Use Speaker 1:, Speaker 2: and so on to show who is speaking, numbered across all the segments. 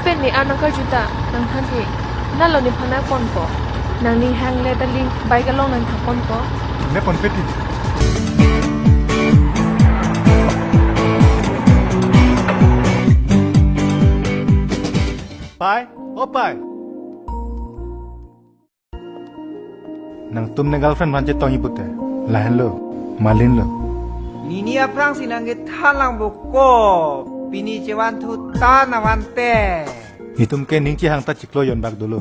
Speaker 1: เป็นนี่อานังก็จุดานังทันทีนั่นเรานี่พันนักปนปอนังนี่แหงเลตลิงใบกันลงนังทักปนปอ
Speaker 2: เนปอนเป็ดดิไปโอ้ไปนังตุ้มใน girlfriend พันจะต้องญี่ปุ่นแต่ลายฮัลโหลมาลินโล
Speaker 3: นี่นี่พรังสินังเกท่าลังบุกโกปีนี้เจวันทุตานาวันเต
Speaker 2: นี่ตุ้มแกนิ่งจีหังตัดจิกโลยอนบักดูโล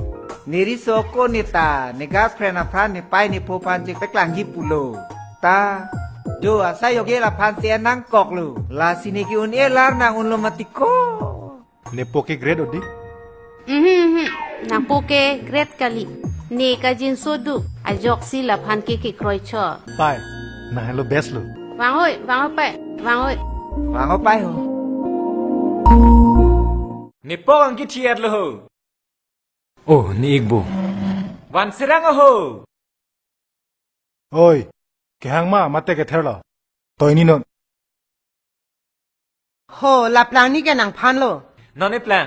Speaker 3: นี่ริโซโกนิตาในกาเฟรนพรันในไปในโพพันจิกไปกลางญี่ปุ่นโลตาดูอาศัยโยเกลาพันเสียนังกอกลูลาสินิกิอุนเอลาร์นางอุนโลมาติโก
Speaker 2: เนโปเกเกรดอดี
Speaker 4: นางโปเกเกรดกะลิเนกาจินโซดุอาจอกซิลาพันเกเกครอยชอ
Speaker 2: ไปนาฮัลโหลเบสโล
Speaker 4: วางห้อยวางไปวางห้อยว
Speaker 3: างเอาไปโหนี่ปองกิเทียดเลยโห
Speaker 5: โอ้นี่อีกบุ
Speaker 3: วันเสรังโห
Speaker 2: โอ้ยแกหังมาเตะแกเทอร์ล่ะตัวนี้นน
Speaker 6: โหหลับหลังนี่แกหนังพันโล
Speaker 3: นอนในแปลง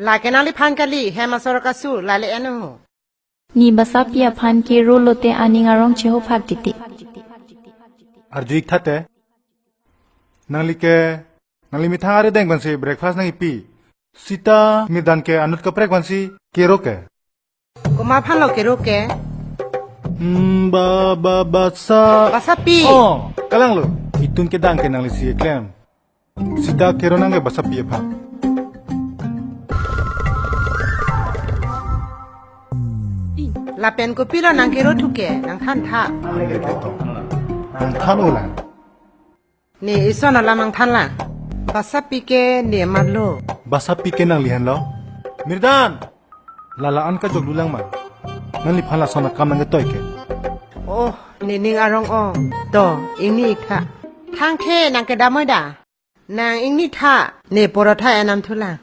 Speaker 6: ลายแกนังลิพันกะลีแฮมาสรกัสูลายเลเอนโห
Speaker 7: นี่บาสับยาพันเกโรโลเตอานิงารองเชโฮพักติติ
Speaker 2: อาร์จุอีกทัดเตนังลิมิทางอะไรแดงบันซีเบรกฟาสต์นังอีปีสิตามีดันเกอนุตกับเบรกบันซีเกโรเก
Speaker 6: กูมาพันโลเกโรเก
Speaker 2: บา
Speaker 6: สับปี
Speaker 2: อ๋อกำลังโลอีตุนเกดังเกนังลิซีเอเคลมสิตาเกโรนังเกบาสับปีเอพัก
Speaker 6: ลาเป็นกูปีแล้วนางเกโรทุกแกนางท่านท่า
Speaker 2: นังท่านโอลัน
Speaker 6: นี่อิสอนละมังท่านละบาสับปีเกเนี่ยมันโล
Speaker 2: บาสับปีเกนังลิฮันโลมิร์ดานลาอันก็จกดูลังมันนั่นลิพันละสอนักกำนังเกตัวเก
Speaker 6: โอ้นี่นิงอารองอ๋อต่ออิงนี่อีกท่าทางเคนางเกดามวยดานางอิงนี่ท่าเนี่ยปรทัยอนันทุลัง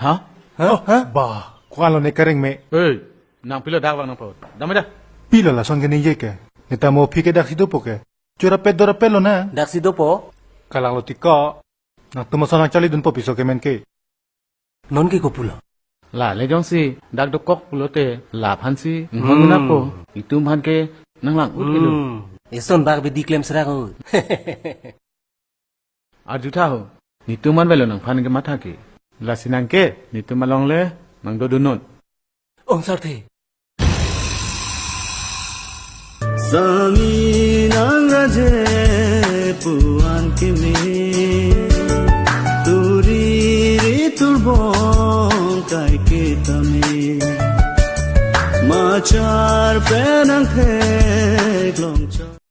Speaker 5: ฮะ
Speaker 2: บ้าควานเราในกระเร่งเมย์
Speaker 5: เฮ้ยนางพิลดาวางนางพอดดำไม่ได้
Speaker 2: พิลละส่งกันนี่เยอะแกเนตามอพิกดักซิโดโปแกจูราเป็ดดอราเป็ดโลนะ
Speaker 5: ดักซิโดโป
Speaker 2: กาลังโลติก้านักตุมาสนักจารีดุนปอพิโซเกเมนเก
Speaker 5: นนกีกูพูละลาเลจงซีดักดกอกพูลเตลาพันซีงงนักโปอีตุมพันเกนังหลังอุดกิโล
Speaker 8: เอสอนบากไปดีเคลมสระกู
Speaker 5: อาจุท่าหูนี่ตุมันเวลนังพันเกมาทักเกลาสินังเกนี่ตุมาลองเลนังโดดุนน
Speaker 8: องสารเท
Speaker 9: สามีนางราเจปุอันกิมีตุรีริตุลบองไกเกตามีมาชาร์เปนังเทกลองชา